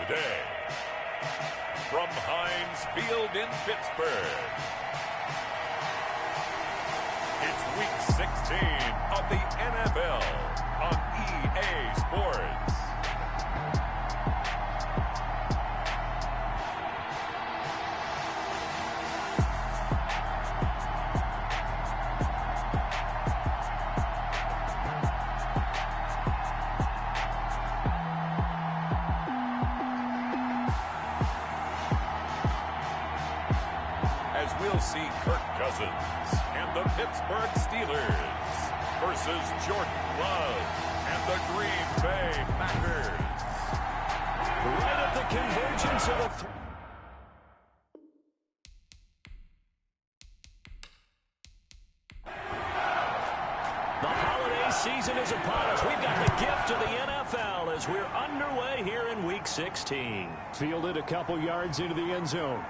today. From Heinz Field in Pittsburgh, it's Week 16 of the NFL on EA Sports. We'll see Kirk Cousins and the Pittsburgh Steelers versus Jordan Love and the Green Bay Packers. Right at the convergence of the holiday season is upon us. We've got the gift of the NFL as we're underway here in Week 16. Fielded a couple yards into the end zone.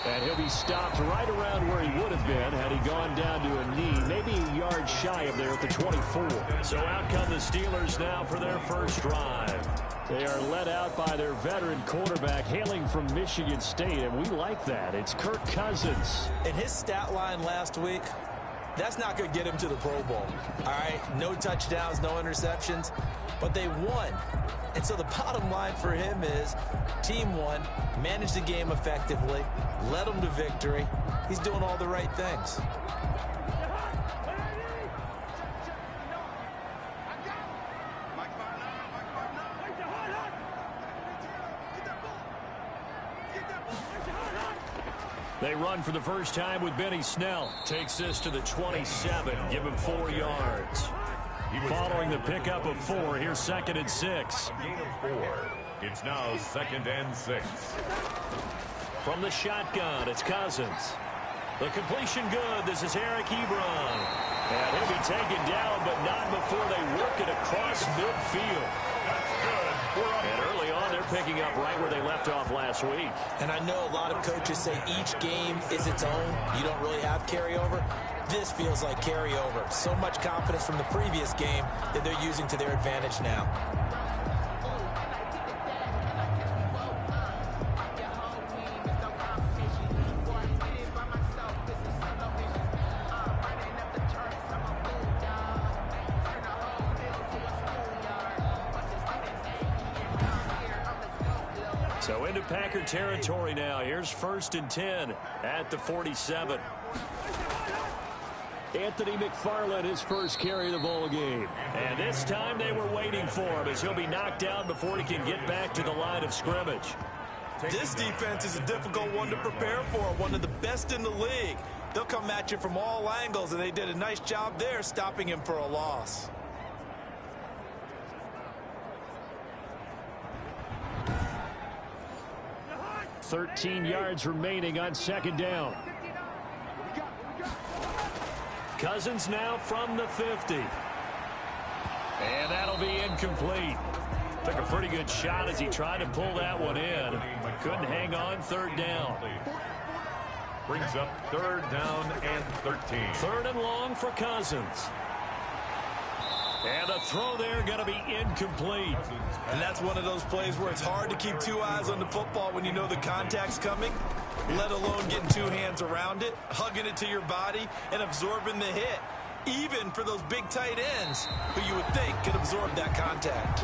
And he'll be stopped right around where he would have been had he gone down to a knee, maybe a yard shy of there at the 24. So out come the Steelers now for their first drive. They are led out by their veteran quarterback hailing from Michigan State, and we like that. It's Kirk Cousins. In his stat line last week, that's not going to get him to the Pro Bowl. All right, no touchdowns, no interceptions, but they won. And so the bottom line for him is team won, managed the game effectively, led them to victory. He's doing all the right things. They run for the first time with Benny Snell. Takes this to the 27. Give him 4 yards. Following the pickup of 4, here's 2nd and 6. A gain of 4. It's now 2nd and 6. From the shotgun, it's Cousins. The completion good. This is Eric Ebron. And he'll be taken down, but not before they work it across midfield. That's good. And early on, they're picking up right where they left off last week. And I know a lot of coaches say each game is its own. You don't really have carryover. This feels like carryover. So much confidence from the previous game that they're using to their advantage now. So into Packer territory now. Here's 1st and 10 at the 47. Anthony McFarland, his first carry of the ball game. And this time they were waiting for him as he'll be knocked down before he can get back to the line of scrimmage. This defense is a difficult one to prepare for, one of the best in the league. They'll come at you from all angles, and they did a nice job there stopping him for a loss. .13 yards remaining on 2nd down. Cousins now from the 50. And that'll be incomplete. Took a pretty good shot as he tried to pull that one in. Couldn't hang on 3rd down. Brings up 3rd down and 13. 3rd and long for Cousins. And the throw there going to be incomplete. And that's one of those plays where it's hard to keep 2 eyes on the football when you know the contact's coming, let alone getting 2 hands around it, hugging it to your body, and absorbing the hit. Even for those big tight ends who you would think could absorb that contact.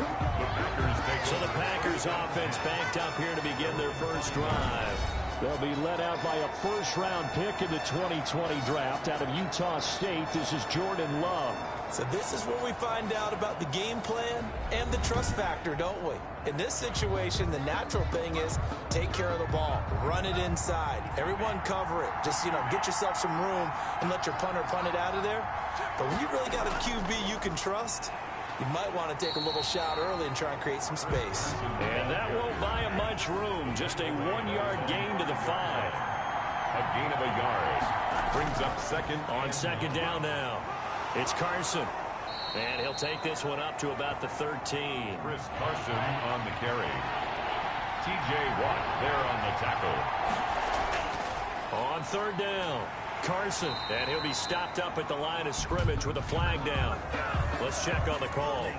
So the Packers offense banked up here to begin their first drive. They'll be led out by a first-round pick in the 2020 draft out of Utah State. This is Jordan Love. So this is where we find out about the game plan and the trust factor, don't we? In this situation, the natural thing is take care of the ball, run it inside, everyone cover it. Just, get yourself some room and let your punter punt it out of there. But when you really got a QB you can trust, you might want to take a little shot early and try and create some space. And that won't buy him much room. Just a 1-yard gain to the 5. A gain of a yard. Brings up 2nd. On 2nd down now. It's Carson. And he'll take this one up to about the 13. Chris Carson on the carry. T.J. Watt there on the tackle. On 3rd down. Carson, and he'll be stopped up at the line of scrimmage with a flag down. Let's check on the call.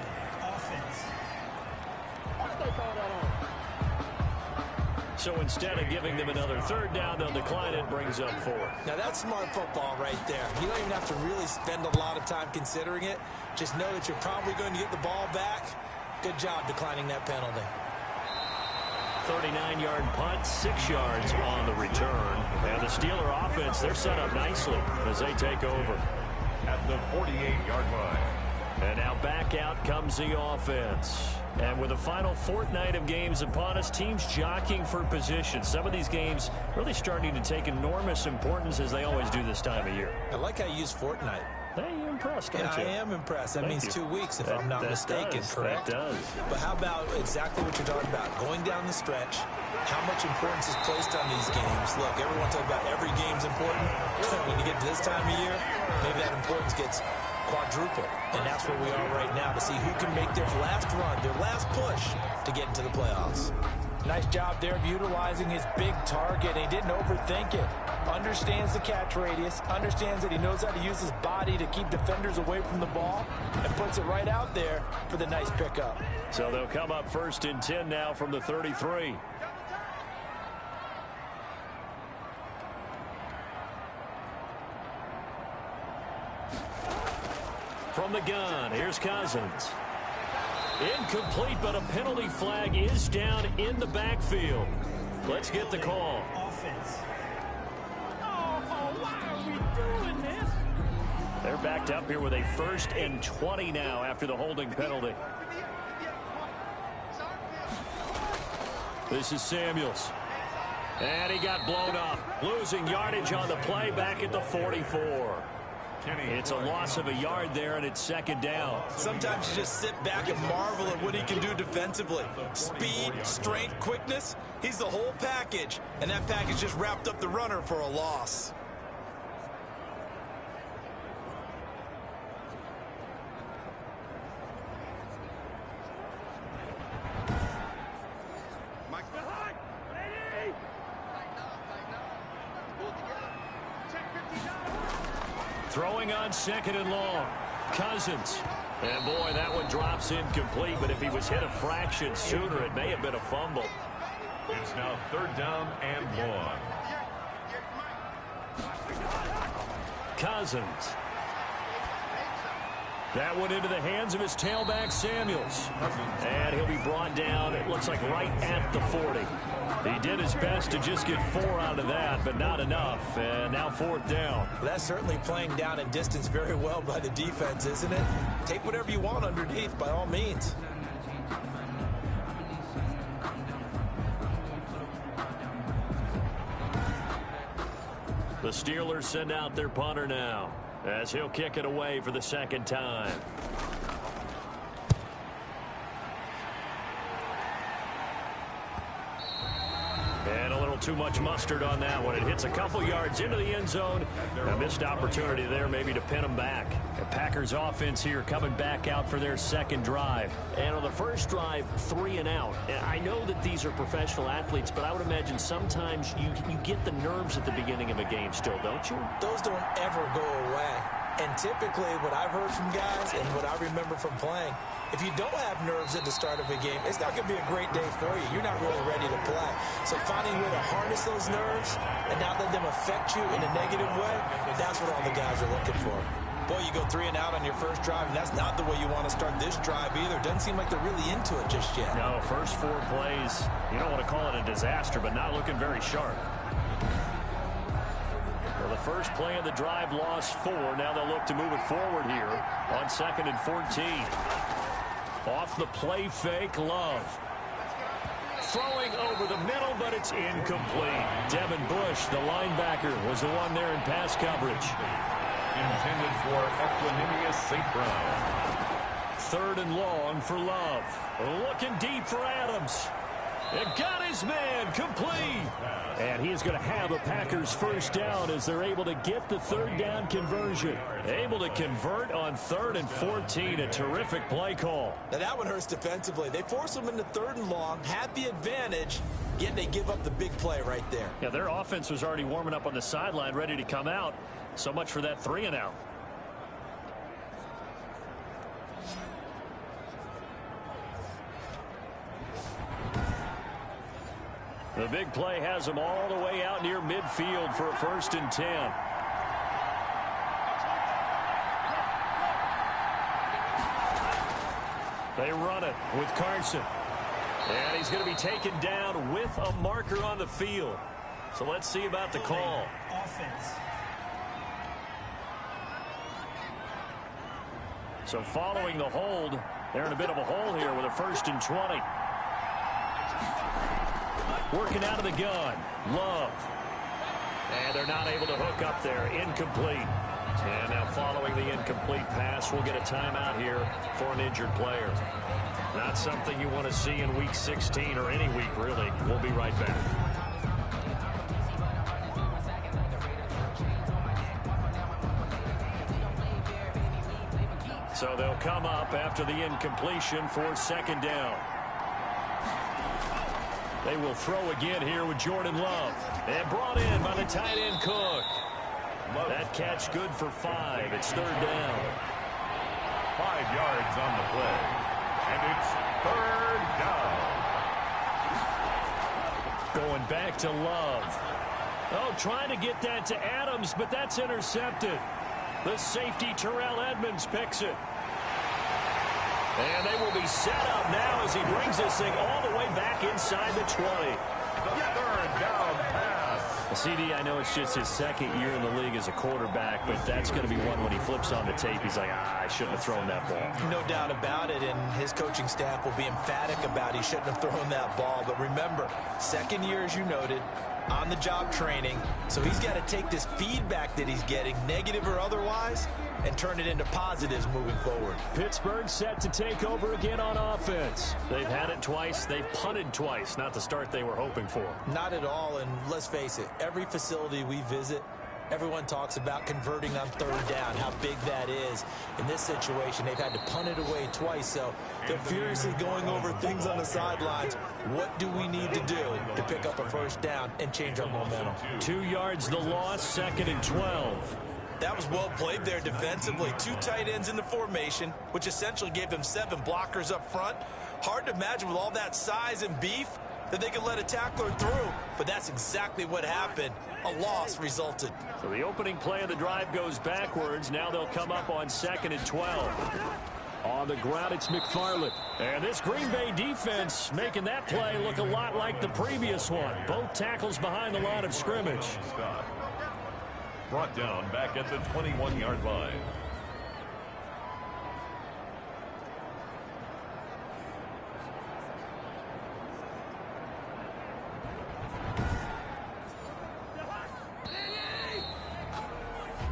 So instead of giving them another third down, they'll decline it, brings up 4. Now that's smart football right there. You don't even have to really spend a lot of time considering it. Just know that you're probably going to get the ball back. Good job declining that penalty. 39-yard punt, 6 yards on the return. And the Steeler offense, they're set up nicely as they take over. At the 48-yard line. And now back out comes the offense. And with the final fortnight of games upon us, teams jockeying for position. Some of these games really starting to take enormous importance as they always do this time of year. I like how you use fortnight. Hey, you're impressed, aren't you? I am impressed. That means 2 weeks, if I'm not mistaken, correct? That does. But how about exactly what you're talking about? Going down the stretch, how much importance is placed on these games? Look, everyone talks about every game's important. When you get to this time of year, maybe that importance gets quadruple. And that's where we are right now to see who can make their last run, their last push to get into the playoffs. Nice job there of utilizing his big target. He didn't overthink it. Understands the catch radius. Understands that he knows how to use his body to keep defenders away from the ball. And puts it right out there for the nice pickup. So they'll come up 1st and 10 now from the 33. From the gun, here's Cousins. Incomplete, but a penalty flag is down in the backfield. Let's get the call. Offense. Oh, why are we doing this? They're backed up here with a 1st and 20 now after the holding penalty. This is Samuels. And he got blown up. Losing yardage on the play back at the 44. It's a loss of a yard there, and it's 2nd down. Sometimes you just sit back and marvel at what he can do defensively. Speed, strength, quickness. He's the whole package. And that package just wrapped up the runner for a loss. Throwing on 2nd and long. Cousins. And boy, that one drops incomplete, but if he was hit a fraction sooner, it may have been a fumble. It's now 3rd down and long. Cousins. That one into the hands of his tailback, Samuels. And he'll be brought down, it looks like right at the 40. He did his best to just get 4 out of that, but not enough. And now 4th down. That's certainly playing down and distance very well by the defense, isn't it? Take whatever you want underneath, by all means. The Steelers send out their punter now, as he'll kick it away for the 2nd time. And a little too much mustard on that one. It hits a couple yards into the end zone. A missed opportunity there maybe to pin them back. The Packers offense here coming back out for their 2nd drive. And on the first drive, 3 and out. I know that these are professional athletes, but I would imagine sometimes you get the nerves at the beginning of a game still, don't you? Those don't ever go away. And typically what I've heard from guys and what I remember from playing, if you don't have nerves at the start of a game, it's not going to be a great day for you. You're not really ready to play. So finding a way to harness those nerves and not let them affect you in a negative way, that's what all the guys are looking for. Boy, you go 3 and out on your first drive, and that's not the way you want to start this drive either. Doesn't seem like they're really into it just yet. No, first 4 plays, you don't want to call it a disaster, but not looking very sharp. Well, the first play of the drive lost 4. Now they'll look to move it forward here on 2nd and 14. Off the play fake, Love. Throwing over the middle, but it's incomplete. Devin Bush, the linebacker, was the one there in pass coverage. Intended for Equanimeous St. Brown. 3rd and long for Love. Looking deep for Adams. It got his man complete. And he is going to have a Packers first down as they're able to get the 3rd down conversion. Able to convert on 3rd and 14. A terrific play call. Now that one hurts defensively. They force them into 3rd and long, had the advantage, yet they give up the big play right there. Yeah, their offense was already warming up on the sideline, ready to come out. So much for that 3 and out. The big play has them all the way out near midfield for a 1st and 10. They run it with Carson. And he's going to be taken down with a marker on the field. So let's see about the call. Offense. So following the hold, they're in a bit of a hole here with a 1st and 20. Working out of the gun. Love. And they're not able to hook up there. Incomplete. And now following the incomplete pass, we'll get a timeout here for an injured player. Not something you want to see in Week 16 or any week, really. We'll be right back. So they'll come up after the incompletion for 2nd down. They will throw again here with Jordan Love. And brought in by the tight end Cook. That catch good for 5. It's 3rd down. 5 yards on the play. And it's 3rd down. Going back to Love. Oh, trying to get that to Adams, but that's intercepted. The safety Terrell Edmonds picks it. And they will be set up now as he brings this thing all the way back inside the 20. The 3rd down pass. CD, I know it's just his 2nd year in the league as a quarterback, but that's going to be one when he flips on the tape. He's like, I shouldn't have thrown that ball. No doubt about it, and his coaching staff will be emphatic about he shouldn't have thrown that ball. But remember, 2nd year, as you noted, on-the-job training, so he's got to take this feedback that he's getting, negative or otherwise, and turn it into positives moving forward. Pittsburgh set to take over again on offense. They've had it twice. They've punted twice. Not the start they were hoping for. Not at all, and let's face it, every facility we visit, everyone talks about converting on 3rd down, how big that is. In this situation, they've had to punt it away twice, so they're furiously going over things on the sidelines. What do we need to do to pick up a 1st down and change our momentum? 2 yards the loss, 2nd and 12. That was well played there defensively. 2 tight ends in the formation, which essentially gave them 7 blockers up front. Hard to imagine with all that size and beef that they could let a tackler through, but that's exactly what happened. A loss resulted. So the opening play of the drive goes backwards. Now they'll come up on 2nd and 12. On the ground, it's McFarland. And this Green Bay defense making that play look a lot like the previous one. Both tackles behind the line of scrimmage. Brought down back at the 21-yard line.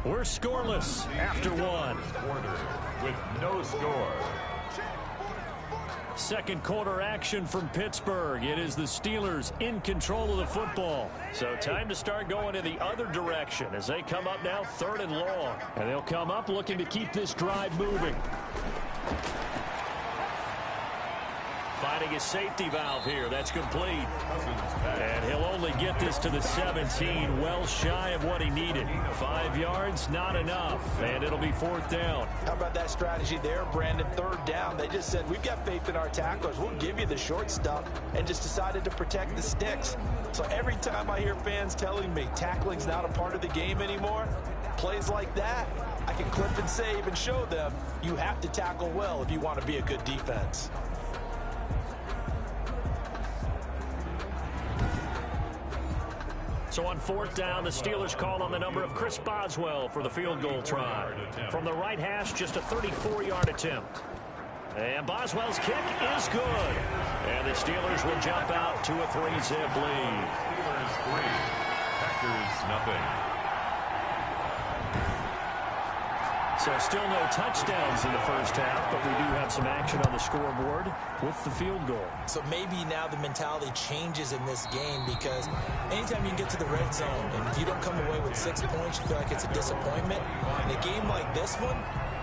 We're scoreless after 1. Quarter with no score. 2nd quarter action from Pittsburgh. It is the Steelers in control of the football. So time to start going in the other direction as they come up now 3rd and long. And they'll come up looking to keep this drive moving. Finding his safety valve here. That's complete. And he'll only get this to the 17, well shy of what he needed. 5 yards, not enough. And it'll be 4th down. How about that strategy there, Brandon? 3rd down. They just said, we've got faith in our tacklers. We'll give you the short stuff, and just decided to protect the sticks. So every time I hear fans telling me tackling's not a part of the game anymore, plays like that, I can clip and save and show them you have to tackle well if you want to be a good defense. So on 4th down, the Steelers call on the number of Chris Boswell for the field goal try. From the right hash, just a 34-yard attempt. And Boswell's kick is good. And the Steelers will jump out to a 3-zip lead. Steelers 3, Packers nothing. So still no touchdowns in the first half, but we do have some action on the scoreboard with the field goal. So maybe now the mentality changes in this game, because anytime you can get to the red zone and if you don't come away with 6 points, you feel like it's a disappointment. In a game like this one,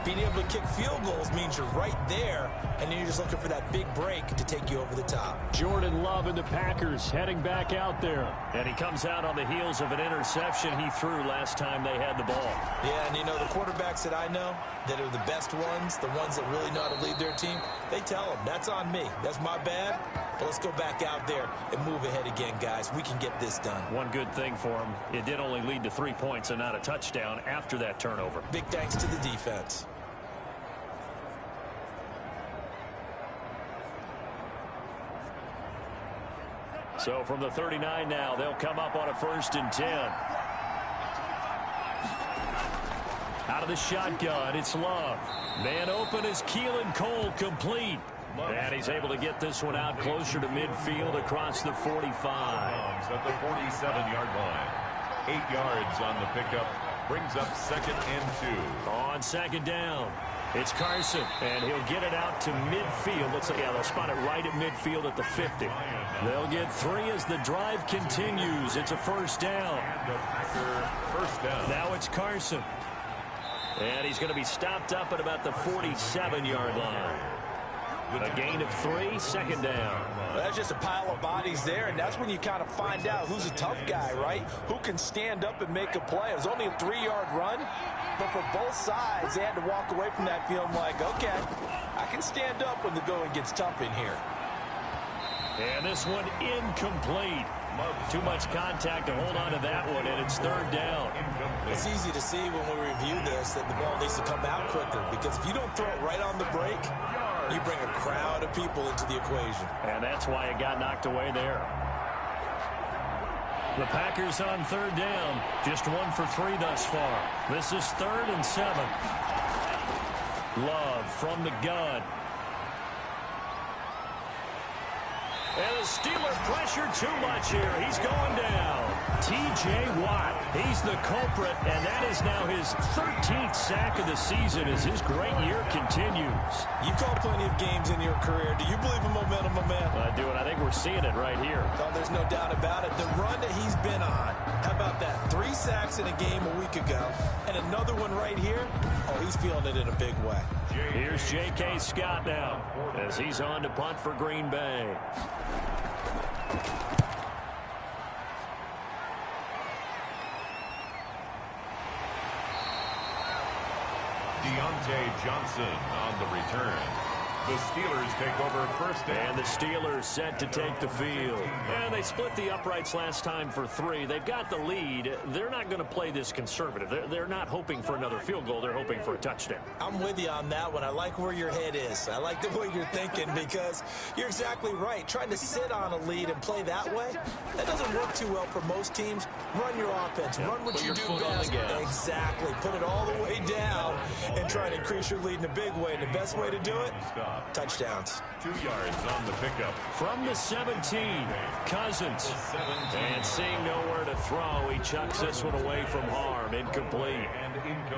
being able to kick field goals means you're right there, and then you're just looking for that big break to take you over the top. Jordan Love and the Packers heading back out there. And he comes out on the heels of an interception he threw last time they had the ball. Yeah, and you know, the quarterbacks that I know that are the best ones, the ones that really know how to lead their team, they tell them, that's on me. That's my bad. But let's go back out there and move ahead again, guys. We can get this done. One good thing for him, it did only lead to 3 points and not a touchdown after that turnover. Big thanks to the defense. So from the 39 now, they'll come up on a 1st and 10. Out of the shotgun, it's Love. Man open is Keelan Cole, complete. And he's able to get this one out closer to midfield across the 45. At the 47-yard line. 8 yards on the pickup. Brings up 2nd and 2. On 2nd down, it's Carson, and he'll get it out to midfield. Looks like, yeah, they'll spot it right at midfield at the 50. They'll get 3 as the drive continues. It's a 1st down. First down. Now it's Carson. And he's going to be stopped up at about the 47-yard line. A gain of 3, 2nd down. Well, that's just a pile of bodies there, and that's when you kind of find out who's a tough guy, right? Who can stand up and make a play. It was only a 3-yard run, but for both sides, they had to walk away from that feeling like, okay, I can stand up when the going gets tough in here. And this one incomplete. Too much contact to hold on to that one, and it's 3rd down. It's easy to see when we review this that the ball needs to come out quicker, because if you don't throw it right on the break, you bring a crowd of people into the equation. And that's why it got knocked away there. The Packers on 3rd down. Just 1 for 3 thus far. This is 3rd and 7. Love from the gun. And the Steelers pressure too much here. He's going down. T.J. Watt, he's the culprit, and that is now his 13th sack of the season as his great year continues. You call plenty of games in your career. Do you believe in momentum, my man? I do, and I think we're seeing it right here. Oh, there's no doubt about it. The run that he's been on, how about that? 3 sacks in a game a week ago, and another one right here. Oh, he's feeling it in a big way. Here's J.K. Scott now as he's on to punt for Green Bay. Deontay Johnson on the return. The Steelers take over 1st down. And the Steelers set to take the field. And they split the uprights last time for 3. They've got the lead. They're not going to play this conservative. They're not hoping for another field goal. They're hoping for a touchdown. I'm with you on that one. I like where your head is. I like the way you're thinking, because you're exactly right. Trying to sit on a lead and play that way, that doesn't work too well for most teams. Run your offense. Yep. Run what Put you your do foot best. on the gas. Exactly. Put it all the way down and try to increase your lead in a big way. And the best way to do it, touchdowns. 2 yards on the pickup. From the 17, Cousins. And seeing nowhere to throw, he chucks this one away from harm. Incomplete.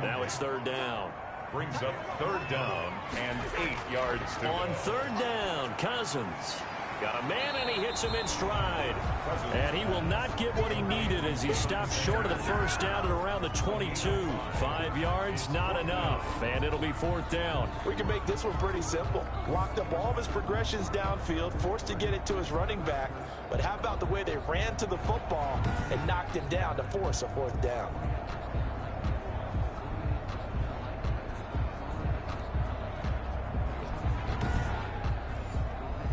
Now it's 3rd down. Brings up 3rd down and 8 yards to On go. 3rd down, Cousins. Got a man, and he hits him in stride. And he will not get what he needed as he stops short of the 1st down at around the 22. 5 yards, not enough. And it'll be 4th down. We can make this one pretty simple. Locked up all of his progressions downfield, forced to get it to his running back. But how about the way they ran to the football and knocked him down to force a 4th down?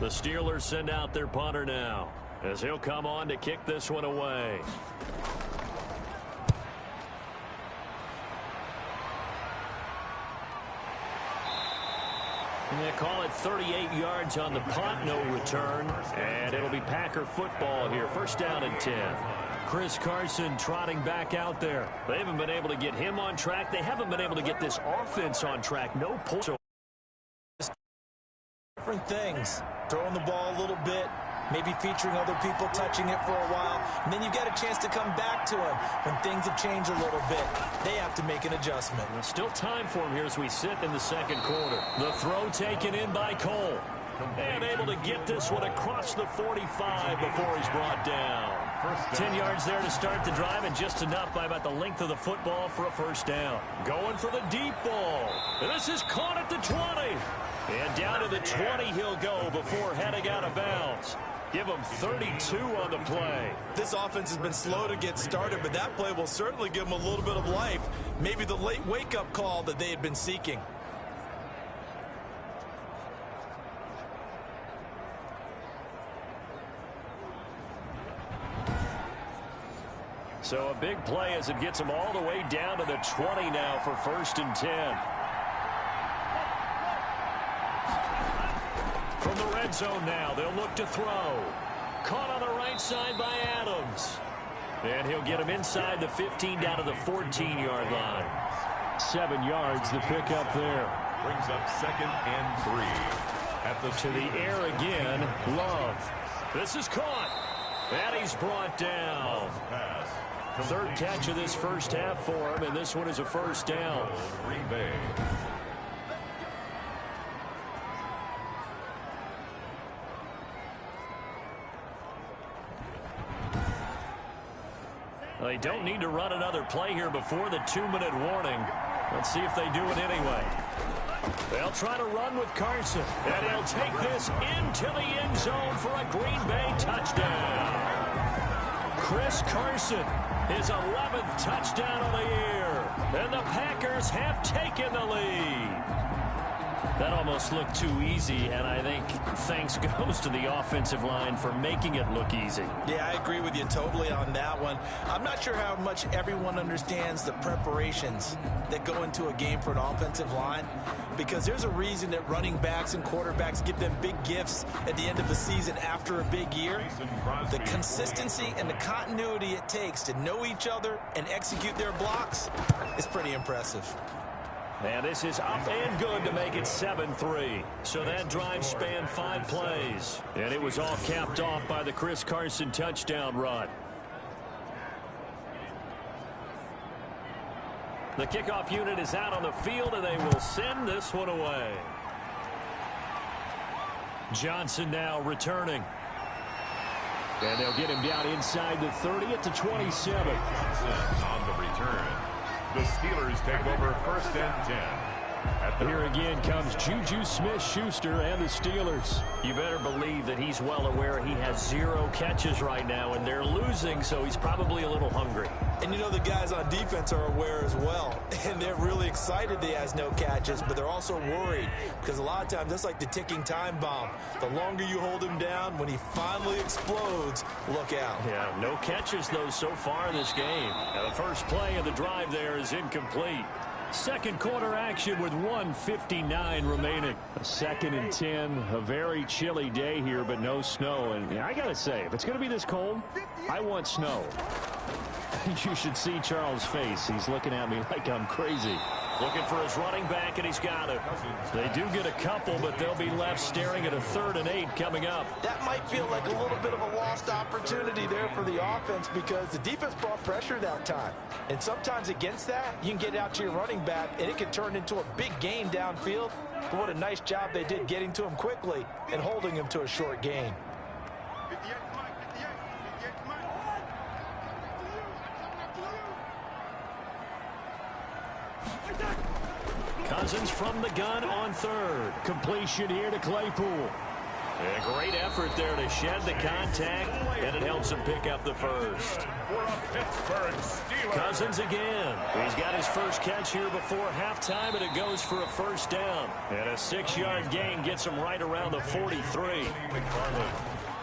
The Steelers send out their punter now as he'll come on to kick this one away. And they call it 38 yards on the punt, no return. And it'll be Packer football here. 1st down and 10. Chris Carson trotting back out there. They haven't been able to get him on track. They haven't been able to get this offense on track. No points. Different things. Throwing the ball a little bit, maybe featuring other people touching it for a while, and then you get a chance to come back to him when things have changed a little bit. They have to make an adjustment. There's still time for him here as we sit in the 2nd quarter. The throw taken in by Cole. And able to get this one across the 45 before he's brought down. 10 yards there to start the drive, and just enough by about the length of the football for a 1st down. Going for the deep ball. And this is caught at the 20. And down to the 20 he'll go before heading out of bounds. Give him 32 on the play. This offense has been slow to get started, but that play will certainly give them a little bit of life. Maybe the late wake-up call that they had been seeking. So a big play as it gets them all the way down to the 20 now for 1st and 10. From the red zone now, they'll look to throw. Caught on the right side by Adams. And he'll get him inside the 15 down to the 14-yard line. 7 yards the pickup there. Brings up 2nd and 3. To the air again, Love. This is caught. And he's brought down. 3rd catch of this first half for him, and this one is a 1st down. Green Bay. They don't need to run another play here before the 2-minute warning. Let's see if they do it anyway. They'll try to run with Carson, and he'll take this into the end zone for a Green Bay touchdown. Chris Carson, his 11th touchdown of the year, and the Packers have taken the lead. That almost looked too easy, and I think thanks goes to the offensive line for making it look easy. Yeah, I agree with you totally on that one. I'm not sure how much everyone understands the preparations that go into a game for an offensive line, because there's a reason that running backs and quarterbacks give them big gifts at the end of the season after a big year. The consistency and the continuity it takes to know each other and execute their blocks is pretty impressive. And this is up and good to make it 7-3. So that drive spanned 5 plays. And it was all capped off by the Chris Carson touchdown run. The kickoff unit is out on the field, and they will send this one away. Johnson now returning. And they'll get him down inside the 30 at the 27. Johnson on the return. The Steelers take over 1st and 10. Here again comes Juju Smith-Schuster and the Steelers. You better believe that he's well aware he has 0 catches right now, and they're losing, so he's probably a little hungry. And you know the guys on defense are aware as well, and they're really excited that he has no catches, but they're also worried because a lot of times that's like the ticking time bomb. The longer you hold him down, when he finally explodes, look out. Yeah, no catches, though, so far in this game. Now, the first play of the drive there is incomplete. Second quarter action with 1:59 remaining. 2nd and 10, a very chilly day here, but no snow. And I got to say, if it's going to be this cold, I want snow. You should see Charles' face. He's looking at me like I'm crazy. Looking for his running back, and he's got it. They do get a couple, but they'll be left staring at a 3rd and 8 coming up. That might feel like a little bit of a lost opportunity there for the offense because the defense brought pressure that time. And sometimes against that, you can get out to your running back, and it can turn into a big gain downfield. But what a nice job they did getting to him quickly and holding him to a short gain. Cousins from the gun on 3rd. Completion here to Claypool. A great effort there to shed the contact, and it helps him pick up the 1st. Cousins again. He's got his first catch here before halftime, and it goes for a 1st down. And a 6-yard gain gets him right around the 43.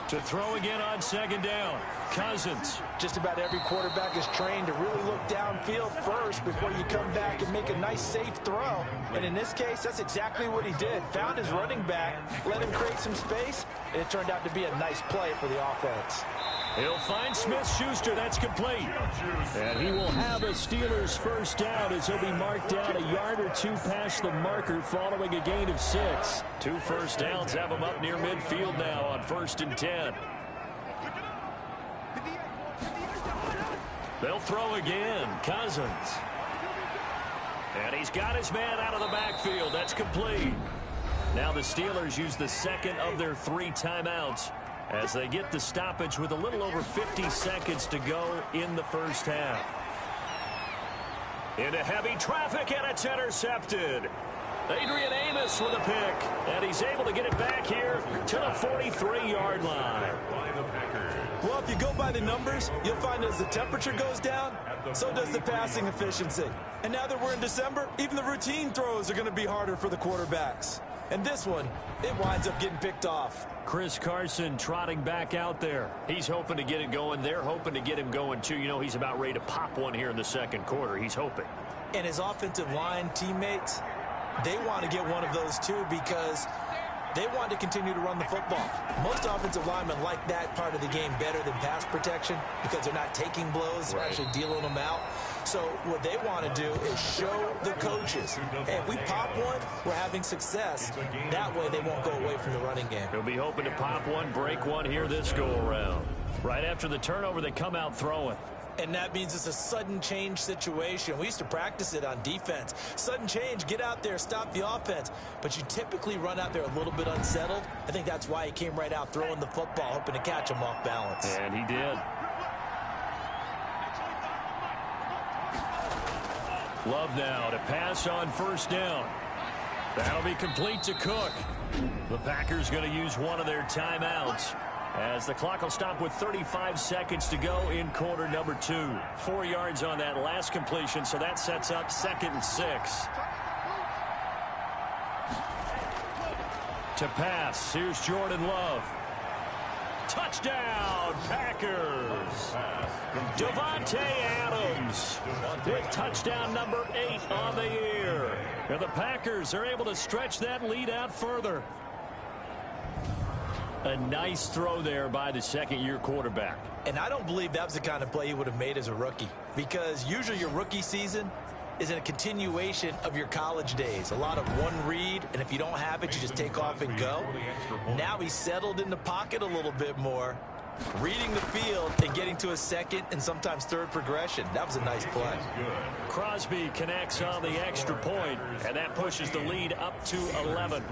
To throw again on 2nd down. Cousins. Just about every quarterback is trained to really look downfield first before you come back and make a nice, safe throw. And in this case, that's exactly what he did. Found his running back, let him create some space, and it turned out to be a nice play for the offense. He'll find Smith-Schuster. That's complete. And he will have a Steelers 1st down as he'll be marked down a yard or 2 past the marker following a gain of 6. 2 1st downs have him up near midfield now on 1st and 10. They'll throw again. Cousins. And he's got his man out of the backfield. That's complete. Now the Steelers use the 2nd of their 3 timeouts as they get the stoppage with a little over 50 seconds to go in the first half. Into heavy traffic, and it's intercepted. Adrian Amos with a pick, and he's able to get it back here to the 43-yard line. Well, Well, if you go by the numbers, you'll find as the temperature goes down, so does the passing efficiency. And now that we're in December, even the routine throws are going to be harder for the quarterbacks. And this one, it winds up getting picked off. Chris Carson trotting back out there. He's hoping to get it going. They're hoping to get him going, too. You know, he's about ready to pop one here in the second quarter. He's hoping. And his offensive line teammates, they want to get one of those, too, because they want to continue to run the football. Most offensive linemen like that part of the game better than pass protection because they're not taking blows, they're actually dealing them out. So what they want to do is show the coaches, hey, if we pop one, we're having success. That way they won't go away from the running game. They'll be hoping to pop one, break one here this go-around. Right after the turnover, they come out throwing. And that means it's a sudden change situation. We used to practice it on defense. Sudden change, get out there, stop the offense. But you typically run out there a little bit unsettled. I think that's why he came right out throwing the football, hoping to catch him off balance. And he did. Love now to pass on first down. That'll be complete to Cook. The Packers going to use one of their timeouts, as the clock will stop with 35 seconds to go in quarter number 2. 4 yards on that last completion, so that sets up 2nd and 6. To pass, here's Jordan Love. Touchdown, Packers. Davante Adams with touchdown number 8 on the year. And the Packers are able to stretch that lead out further. A nice throw there by the second-year quarterback. And I don't believe that was the kind of play he would have made as a rookie, because usually your rookie season is a continuation of your college days. A lot of one read, and if you don't have it, you just take off and go. Now he's settled in the pocket a little bit more, reading the field and getting to a second and sometimes third progression. That was a nice play. Crosby connects on the extra point, and that pushes the lead up to 11.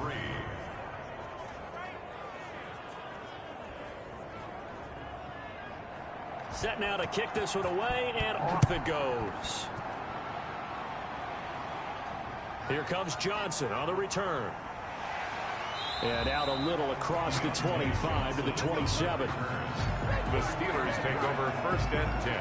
Set now to kick this one away, and off it goes. Here comes Johnson on the return. And out a little across the 25 to the 27. The Steelers take over 1st and 10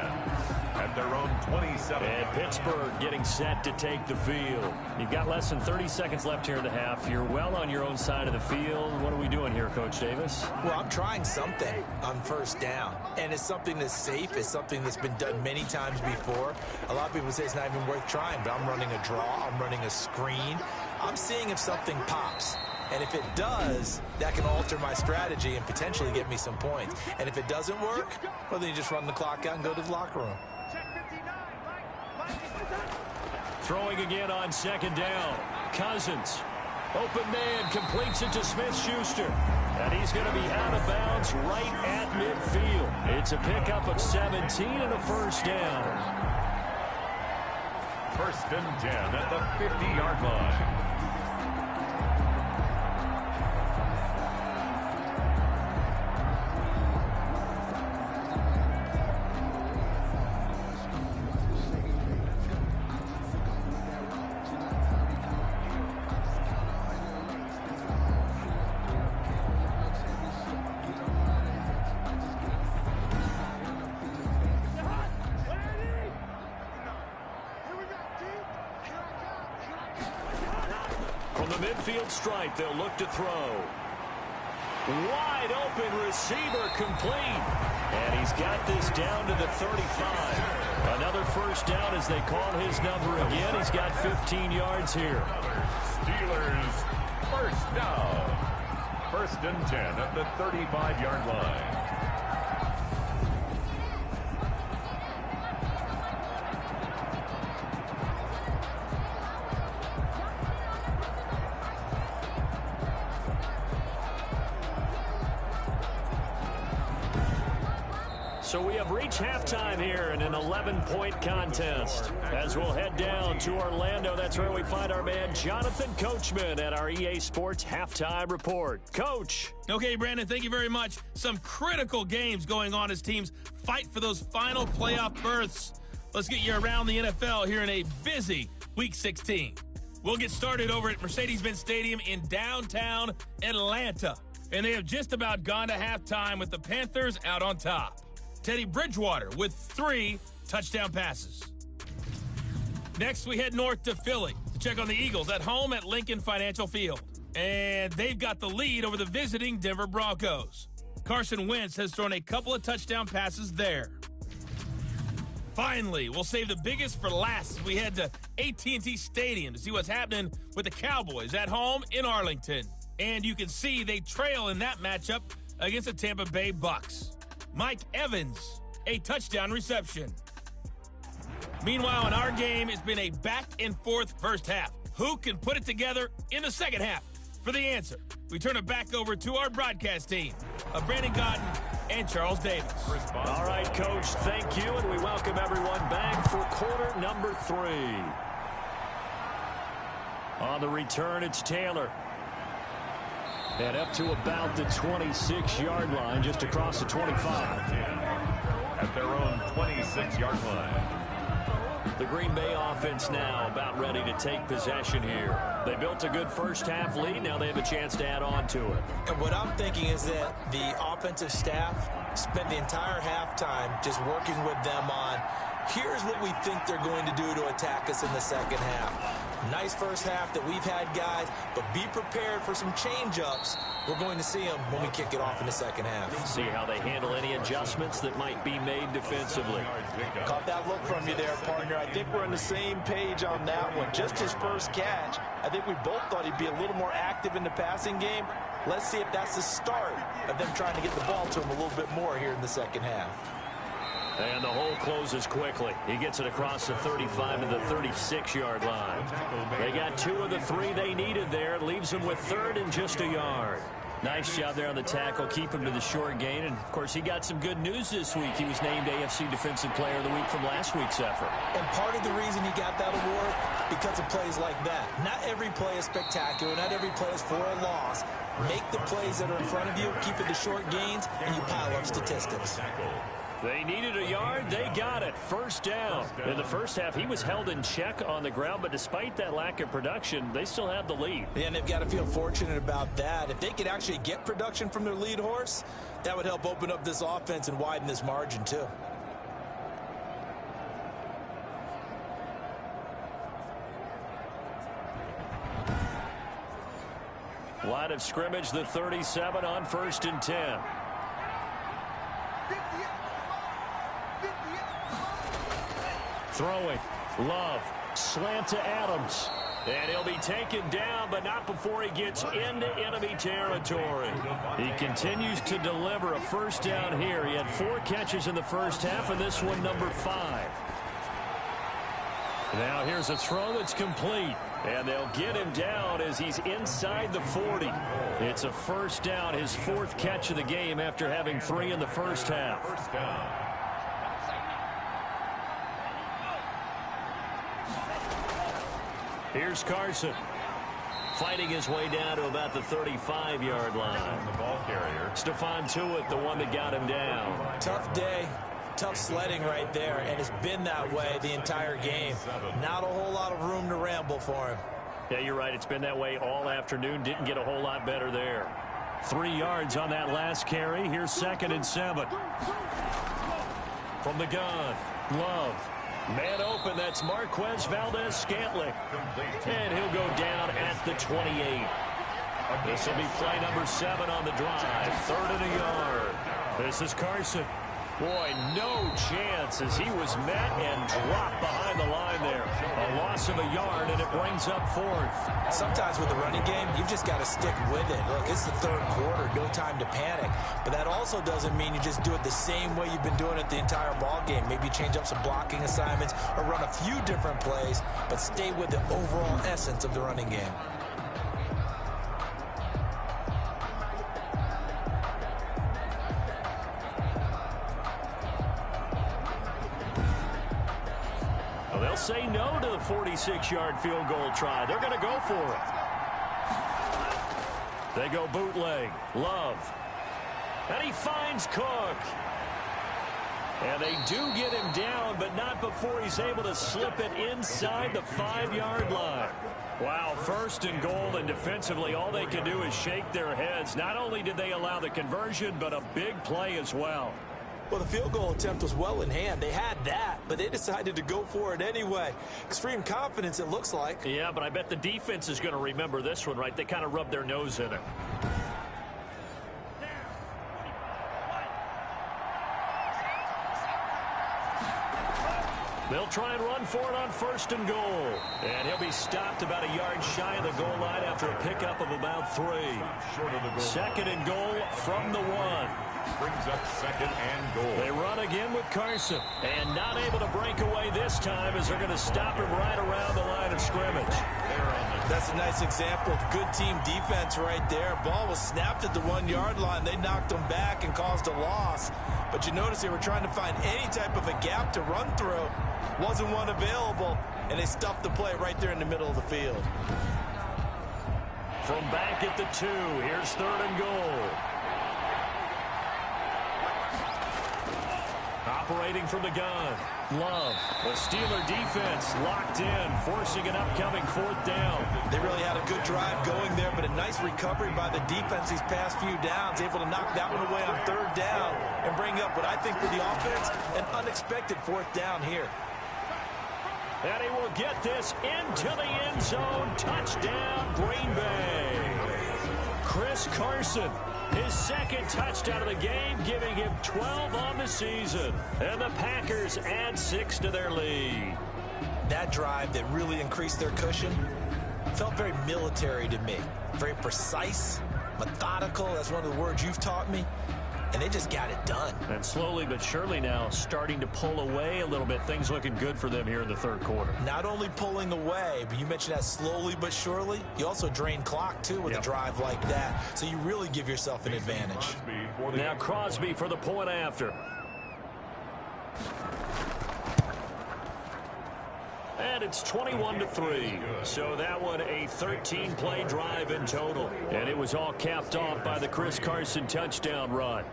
at their own 27. And Pittsburgh getting set to take the field. You've got less than 30 seconds left here in the half. You're well on your own side of the field. What are we doing here, Coach Davis? Well, I'm trying something on first down. And it's something that's safe. It's something that's been done many times before. A lot of people say it's not even worth trying, but I'm running a draw. I'm running a screen. I'm seeing if something pops. And if it does, that can alter my strategy and potentially get me some points. And if it doesn't work, well, then you just run the clock out and go to the locker room. Throwing again on second down. Cousins. Open man, completes it to Smith-Schuster. And he's going to be out of bounds right at midfield. It's a pickup of 17 and a first down. 1st and 10 at the 50-yard line. Midfield stripe, they'll look to throw. Wide open receiver complete. And he's got this down to the 35. Another first down as they call his number again. He's got 15 yards here. Steelers first down. 1st and 10 at the 35-yard line. So we have reached halftime here in an 11-point contest. As we'll head down to Orlando, that's where we find our man Jonathan Coachman at our EA Sports Halftime Report. Coach. Okay, Brandon, thank you very much. Some critical games going on as teams fight for those final playoff berths. Let's get you around the NFL here in a busy Week 16. We'll get started over at Mercedes-Benz Stadium in downtown Atlanta. And they have just about gone to halftime with the Panthers out on top. Teddy Bridgewater with 3 touchdown passes. Next, we head north to Philly to check on the Eagles at home at Lincoln Financial Field. And they've got the lead over the visiting Denver Broncos. Carson Wentz has thrown a couple of touchdown passes there. Finally, we'll save the biggest for last as we head to AT&T Stadium to see what's happening with the Cowboys at home in Arlington. And you can see they trail in that matchup against the Tampa Bay Bucks. Mike Evans, a touchdown reception. Meanwhile, in our game, it's been a back-and-forth first half. Who can put it together in the second half? For the answer, we turn it back over to our broadcast team of Brandon Gaudin and Charles Davis. All right, Coach, thank you, and we welcome everyone back for quarter number 3. On the return, it's Taylor. And up to about the 26-yard line, just across the 25. At their own 26-yard line. The Green Bay offense now about ready to take possession here. They built a good first-half lead. Now they have a chance to add on to it. And what I'm thinking is that the offensive staff spent the entire halftime just working with them on, here's what we think they're going to do to attack us in the second half. Nice first half that we've had, guys, but be prepared for some change-ups. We're going to see them when we kick it off in the second half. See how they handle any adjustments that might be made defensively. Caught that look from you there, partner. I think we're on the same page on that one. Just his first catch, I think we both thought he'd be a little more active in the passing game. Let's see if that's the start of them trying to get the ball to him a little bit more here in the second half. And the hole closes quickly. He gets it across the 35 to the 36-yard line. They got 2 of the 3 they needed there. Leaves them with 3rd and just a yard. Nice job there on the tackle. Keep him to the short gain. And, of course, he got some good news this week. He was named AFC Defensive Player of the Week from last week's effort. And part of the reason he got that award, because of plays like that. Not every play is spectacular. Not every play is for a loss. Make the plays that are in front of you, keep it to short gains, and you pile up statistics. They needed a yard. They got it. First down. In the first half, he was held in check on the ground, but despite that lack of production, they still have the lead. And they've got to feel fortunate about that. If they could actually get production from their lead horse, that would help open up this offense and widen this margin, too. Line of scrimmage, the 37 on 1st and 10. Throwing, Love, slant to Adams. And he'll be taken down, but not before he gets into enemy territory. He continues to deliver a first down here. He had 4 catches in the first half, and this one number 5. Now here's a throw that's complete. And they'll get him down as he's inside the 40. It's a first down, his 4th catch of the game after having 3 in the first half. First down. Here's Carson. Fighting his way down to about the 35-yard line. The ball carrier. Stephon Tuitt, the one that got him down. Tough day. Tough sledding right there, and it's been that way the entire game. Not a whole lot of room to ramble for him. Yeah, you're right. It's been that way all afternoon. Didn't get a whole lot better there. 3 yards on that last carry. Here's 2nd and 7. From the gun, Love. Man open, that's Marquez Valdez-Scantling. And he'll go down at the 28. This will be play number 7 on the drive. 3rd and a yard. This is Carson. Boy, no chance as he was met and dropped behind the line there. A loss of a yard, and it brings up 4th. Sometimes with the running game, you've just got to stick with it. Look, it's the 3rd quarter, no time to panic. But that also doesn't mean you just do it the same way you've been doing it the entire ball game. Maybe change up some blocking assignments or run a few different plays, but stay with the overall essence of the running game. They'll say no to the 46-yard field goal try. They're going to go for it. They go bootleg. Love. And he finds Cook. And they do get him down, but not before he's able to slip it inside the 5-yard line. Wow, 1st and goal, and defensively all they can do is shake their heads. Not only did they allow the conversion, but a big play as well. Well, the field goal attempt was well in hand. They had that, but they decided to go for it anyway. Extreme confidence, it looks like. Yeah, but I bet the defense is going to remember this one, right? They kind of rubbed their nose in it. They'll try and run for it on 1st and goal. And he'll be stopped about a yard shy of the goal line after a pickup of about 3. 2nd and goal from the 1. Brings up 2nd and goal. They run again with Carson. And not able to break away this time as they're going to stop him right around the line of scrimmage. That's a nice example of good team defense right there. Ball was snapped at the 1-yard line. They knocked them back and caused a loss. But you notice they were trying to find any type of a gap to run through. Wasn't one available, and they stuffed the play right there in the middle of the field. From back at the 2, here's 3rd and goal. Operating from the gun, Love. The Steeler defense locked in, forcing an upcoming 4th down. They really had a good drive going there, but a nice recovery by the defense these past few downs, able to knock that one away on 3rd down and bring up what I think for the offense, an unexpected 4th down here. And he will get this into the end zone. Touchdown, Green Bay. Chris Carson, his 2nd touchdown of the game, giving him 12 on the season. And the Packers add 6 to their lead. That drive that really increased their cushion felt very military to me. Very precise, methodical. That's one of the words you've taught me. And they just got it done. And slowly but surely now starting to pull away a little bit. Things looking good for them here in the 3rd quarter. Not only pulling away, but you mentioned that slowly but surely. You also drain clock, too, with a drive like that. So you really give yourself an advantage. Now Crosby for the point after. And it's 21-3. So that one a 13-play drive in total. And it was all capped off by the Chris Carson touchdown run.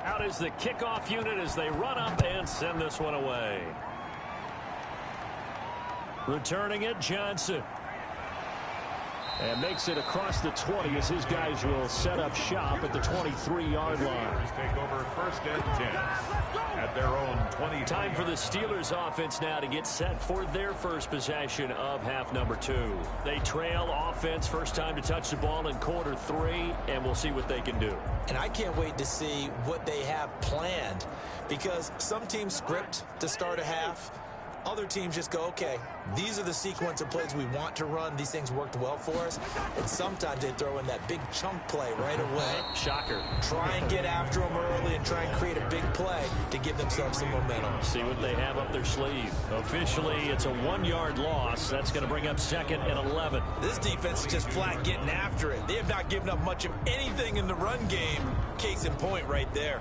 Out is the kickoff unit as they run up and send this one away. Returning it, Johnson. And makes it across the 20 as his guys will set up shop at the 23-yard line. Take over 1st and 10 at their own 20. Time for the Steelers offense now to get set for their first possession of half number 2. They trail offense, first time to touch the ball in quarter 3, and we'll see what they can do. And I can't wait to see what they have planned, because some teams script to start a half. Other teams just go, okay, these are the sequence of plays we want to run. These things worked well for us. And sometimes they throw in that big chunk play right away. Shocker. Try and get after them early and try and create a big play to give themselves some momentum. See what they have up their sleeve. Officially, it's a 1-yard loss. That's going to bring up 2nd and 11. This defense is just flat getting after it. They have not given up much of anything in the run game. Case in point right there.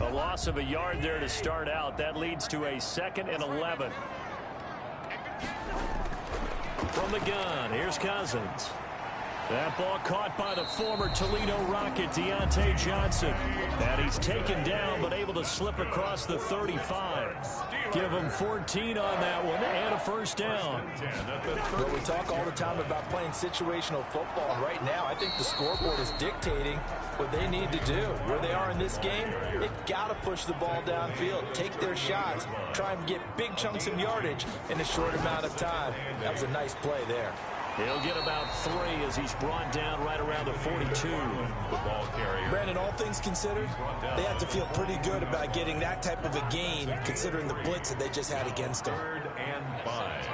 A loss of a yard there to start out. That leads to a 2nd and 11. From the gun, here's Cousins. That ball caught by the former Toledo Rocket, Deontay Johnson. And he's taken down, but able to slip across the 35. Give him 14 on that one, and a 1st down. Well, we talk all the time about playing situational football. Right now, I think the scoreboard is dictating what they need to do. Where they are in this game, they've got to push the ball downfield, take their shots, try and get big chunks of yardage in a short amount of time. That was a nice play there. He'll get about 3 as he's brought down right around the 42. Brandon, all things considered, they have to feel pretty good about getting that type of a gain, considering the blitz that they just had against them. 3rd and 5.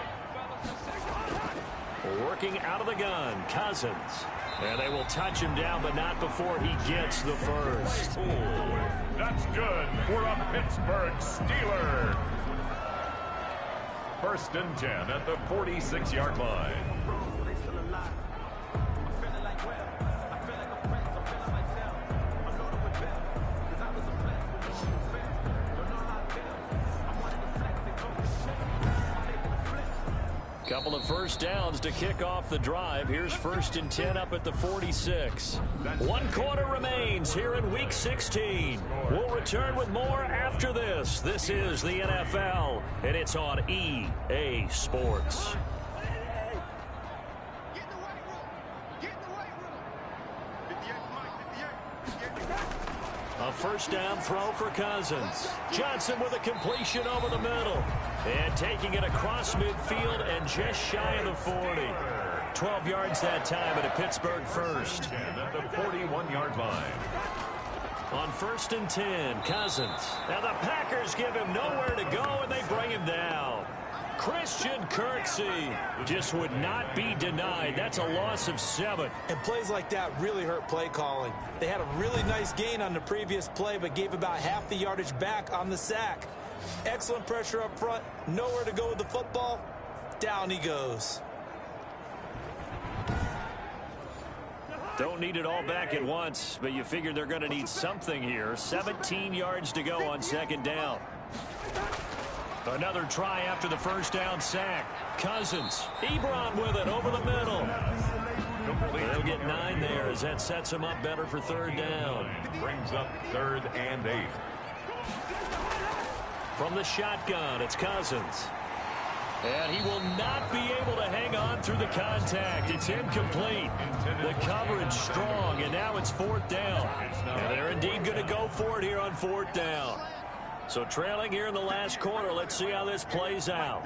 Working out of the gun, Cousins. And they will touch him down, but not before he gets the first. That's good for a Pittsburgh Steeler. 1st and 10 at the 46-yard line. Couple of first downs to kick off the drive. Here's 1st and 10 up at the 46. 1 quarter remains here in Week 16. We'll return with more after this. This is the NFL, and it's on EA Sports. A first down throw for Cousins. Johnson with a completion over the middle. And taking it across midfield and just shy of the 40. 12 yards that time at a Pittsburgh first. At the 41-yard line. On 1st and 10, Cousins. Now the Packers give him nowhere to go, and they bring him down. Christian Kirksey just would not be denied. That's a loss of 7. And plays like that really hurt play calling. They had a really nice gain on the previous play, but gave about half the yardage back on the sack. Excellent pressure up front. Nowhere to go with the football. Down he goes. Don't need it all back at once, but you figure they're going to need something here. 17 yards to go on 2nd down. Another try after the first down sack. Cousins. Ebron with it over the middle. They'll get 9 there as that sets them up better for 3rd down. Brings up 3rd and 8. From the shotgun, it's Cousins. And he will not be able to hang on through the contact. It's incomplete. The coverage strong, and now it's 4th down. And they're indeed going to go for it here on 4th down. So trailing here in the last quarter, let's see how this plays out.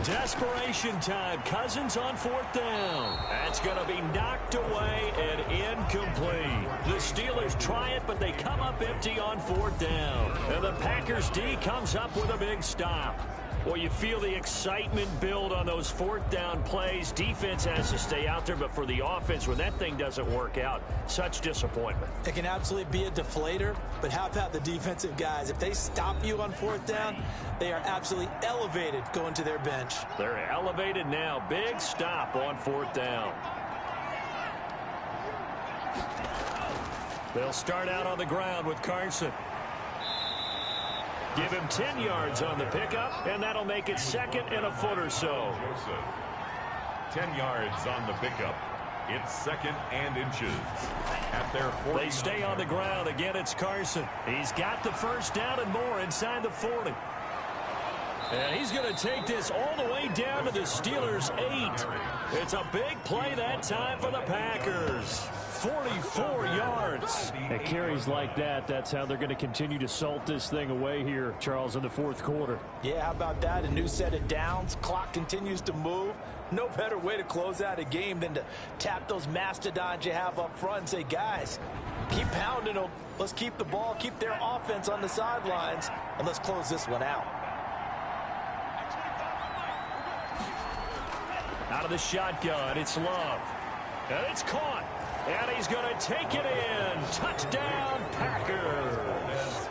Desperation time. Cousins on 4th down. That's going to be knocked away and incomplete. The Steelers try it, but they come up empty on 4th down. And the Packers D comes up with a big stop. Well, you feel the excitement build on those 4th down plays. Defense has to stay out there, but for the offense, when that thing doesn't work out, such disappointment. It can absolutely be a deflator, but how about the defensive guys? If they stop you on 4th down, they are absolutely elevated going to their bench. They're elevated now. Big stop on 4th down. They'll start out on the ground with Carson. Give him 10 yards on the pickup, and that'll make it 2nd and a foot or so. 10 yards on the pickup. It's 2nd and inches. At their 40. They stay on the ground. Again, it's Carson. He's got the first down and more inside the 40. And he's going to take this all the way down to the Steelers' 8. It's a big play that time for the Packers. 44 yards. At carries like that, that's how they're going to continue to salt this thing away here, Charles, in the 4th quarter. Yeah, how about that? A new set of downs. Clock continues to move. No better way to close out a game than to tap those mastodons you have up front and say, guys, keep pounding them. Let's keep the ball, keep their offense on the sidelines, and let's close this one out. Out of the shotgun, it's Love. And it's caught. And he's going to take it in. Touchdown, Packers.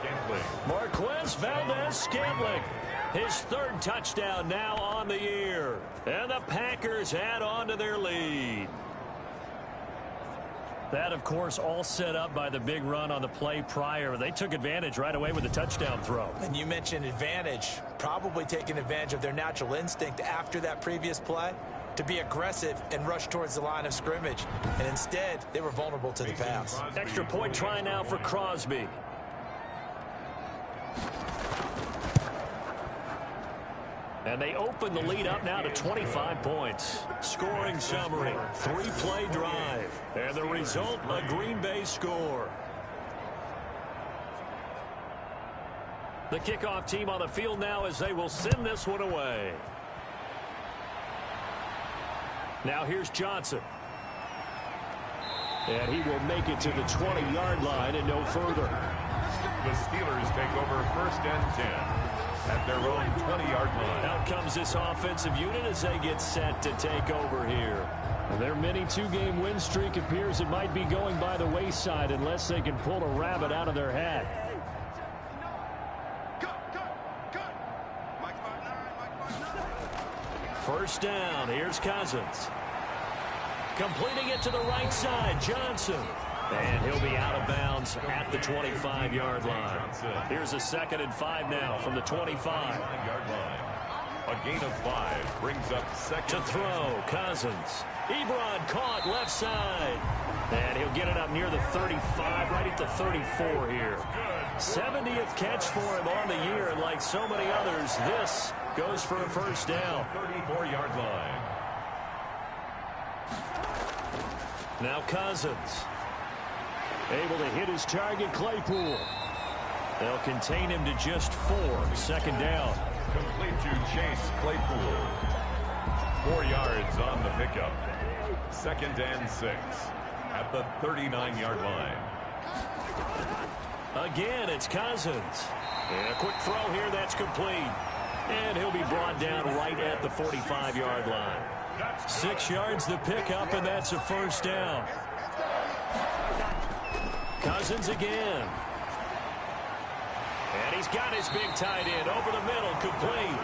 Marquez Valdes-Scantling. His 3rd touchdown now on the year. And the Packers add on to their lead. That, of course, all set up by the big run on the play prior. They took advantage right away with the touchdown throw. And you mentioned advantage. Probably taking advantage of their natural instinct after that previous play to be aggressive and rush towards the line of scrimmage. And instead, they were vulnerable to the pass. Extra point try now for Crosby. And they open the lead up now to 25 points. Scoring summary, 3-play drive. And the result, a Green Bay score. The kickoff team on the field now as they will send this one away. Now here's Johnson. And he will make it to the 20-yard line and no further. The Steelers take over 1st and 10 at their own 20-yard line. Out comes this offensive unit as they get set to take over here. Their mini 2-game win streak appears it might be going by the wayside unless they can pull a rabbit out of their hat. First down, here's Cousins. Completing it to the right side, Johnson. And he'll be out of bounds at the 25-yard line. Here's a 2nd and 5 now from the 25. A gain of 5 brings up second. To throw, Cousins. Ebron caught left side. And he'll get it up near the 35, right at the 34 here. 70th catch for him on the year, and like so many others, this goes for a first down. 34-yard line. Now Cousins. Able to hit his target, Claypool. They'll contain him to just 4. Second down. Complete to Chase Claypool. 4 yards on the pickup. 2nd and 6 at the 39-yard line. Again, it's Cousins. And a quick throw here, that's complete. And he'll be brought down right at the 45-yard line. 6 yards the pickup, and that's a first down. Cousins again. And he's got his big tight end over the middle, complete.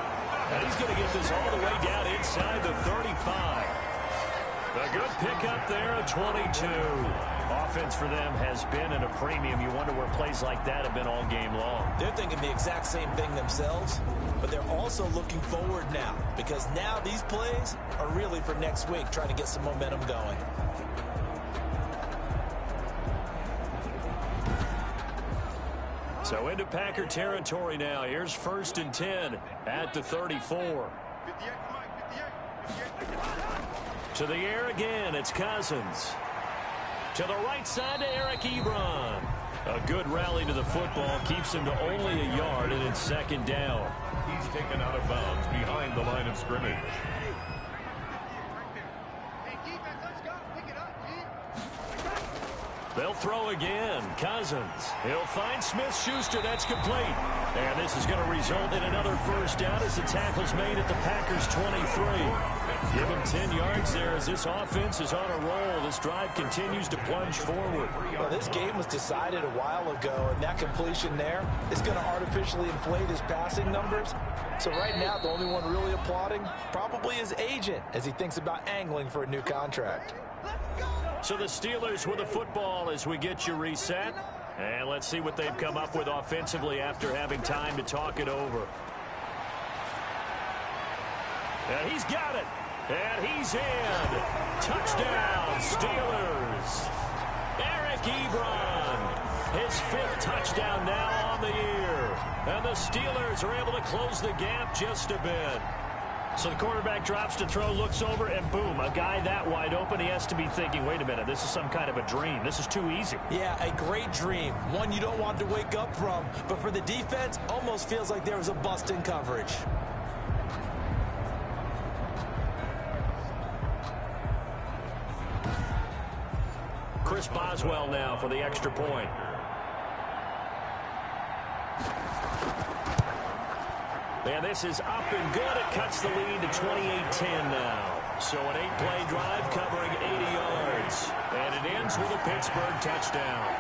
And he's going to get this all the way down inside the 35. A good pickup there, a 22. Offense for them has been at a premium. You wonder where plays like that have been all game long. They're thinking the exact same thing themselves, but they're also looking forward now, because now these plays are really for next week, trying to get some momentum going. So into Packer territory now. Here's 1st and 10 at the 34. To the air again, it's Cousins. To the right side to Eric Ebron. A good rally to the football, keeps him to only a yard, and it's 2nd down. He's taken out of bounds behind the line of scrimmage. They'll throw again. Cousins. He'll find Smith-Schuster. That's complete. And this is going to result in another first down as the tackle's made at the Packers' 23. Give him 10 yards there as this offense is on a roll. This drive continues to plunge forward. Well, this game was decided a while ago, and that completion there is going to artificially inflate his passing numbers. So right now, the only one really applauding probably his agent as he thinks about angling for a new contract. So the Steelers with the football as we get you reset. And let's see what they've come up with offensively after having time to talk it over. And he's got it. And he's in. Touchdown, Steelers. Eric Ebron. His 5th touchdown now on the year. And the Steelers are able to close the gap just a bit. So the quarterback drops to throw, looks over, and boom, a guy that wide open, he has to be thinking, wait a minute, this is some kind of a dream. This is too easy. Yeah, a great dream. One you don't want to wake up from. But for the defense, almost feels like there was a bust in coverage. Chris Boswell now for the extra point. And this is up and good. It cuts the lead to 28-10 now. So an 8-play drive covering 80 yards. And it ends with a Pittsburgh touchdown.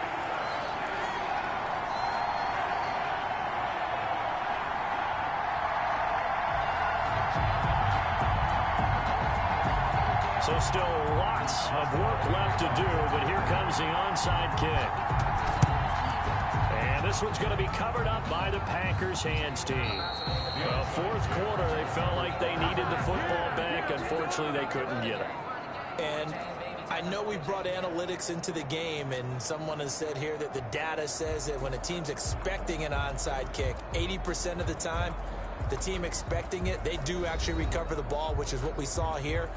So still lots of work left to do, but here comes the onside kick. And this one's going to be covered up by the Packers hands team. Well, 4th quarter, they felt like they needed the football back. Unfortunately, they couldn't get it. And I know we brought analytics into the game, and someone has said here that the data says that when a team's expecting an onside kick, 80% of the time, the team expecting it, they do actually recover the ball, which is what we saw here.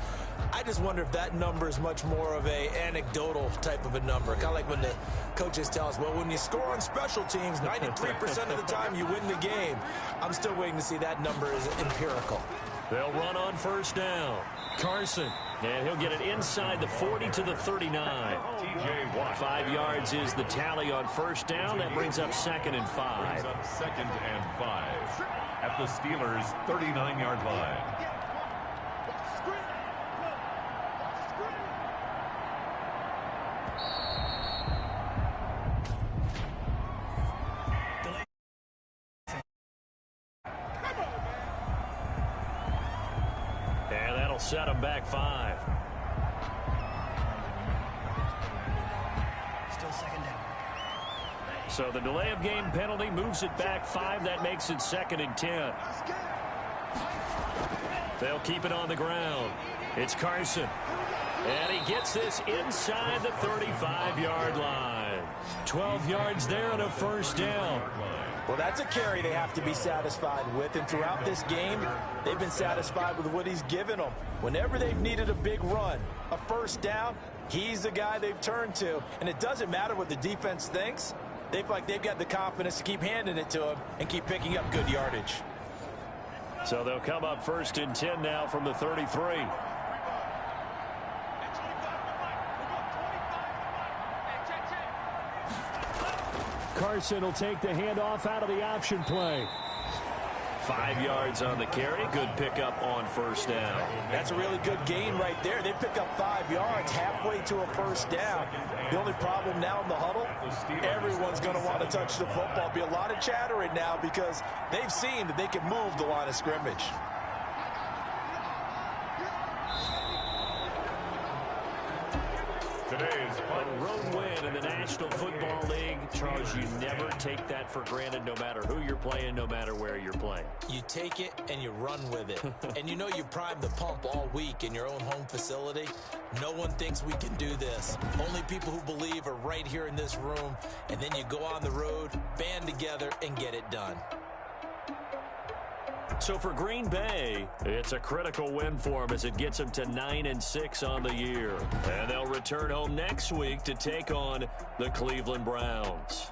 I just wonder if that number is much more of a anecdotal type of a number. Kind of like when the coaches tell us, well, when you score on special teams, 93% of the time you win the game. I'm still waiting to see that number is empirical. They'll run on first down. Carson, and he'll get it inside the 40 to the 39. 5 yards is the tally on first down. That brings up 2nd and 5. 2nd and 5 at the Steelers' 39-yard line. And that'll set them back 5. Still 2nd down. So the delay of game penalty moves it back 5. That makes it 2nd and 10. They'll keep it on the ground. It's Carson. And he gets this inside the 35-yard line. 12 yards there and a first down. Well, that's a carry they have to be satisfied with. And throughout this game, they've been satisfied with what he's given them. Whenever they've needed a big run, a first down, he's the guy they've turned to. And it doesn't matter what the defense thinks. They feel like they've got the confidence to keep handing it to him and keep picking up good yardage. So they'll come up 1st and 10 now from the 33. Carson will take the handoff out of the option play. 5 yards on the carry. Good pickup on first down. That's a really good gain right there. They pick up 5 yards halfway to a first down. The only problem now in the huddle, everyone's going to want to touch the football. Be a lot of chattering now because they've seen that they can move the line of scrimmage. Today's A road win in the National Football League. Charles, you never take that for granted no matter who you're playing, no matter where you're playing. You take it and you run with it. And you know you primed the pump all week in your own home facility. No one thinks we can do this. Only people who believe are right here in this room. And then you go on the road, band together, and get it done. So for Green Bay, it's a critical win for them as it gets them to 9-6 on the year. And they'll return home next week to take on the Cleveland Browns.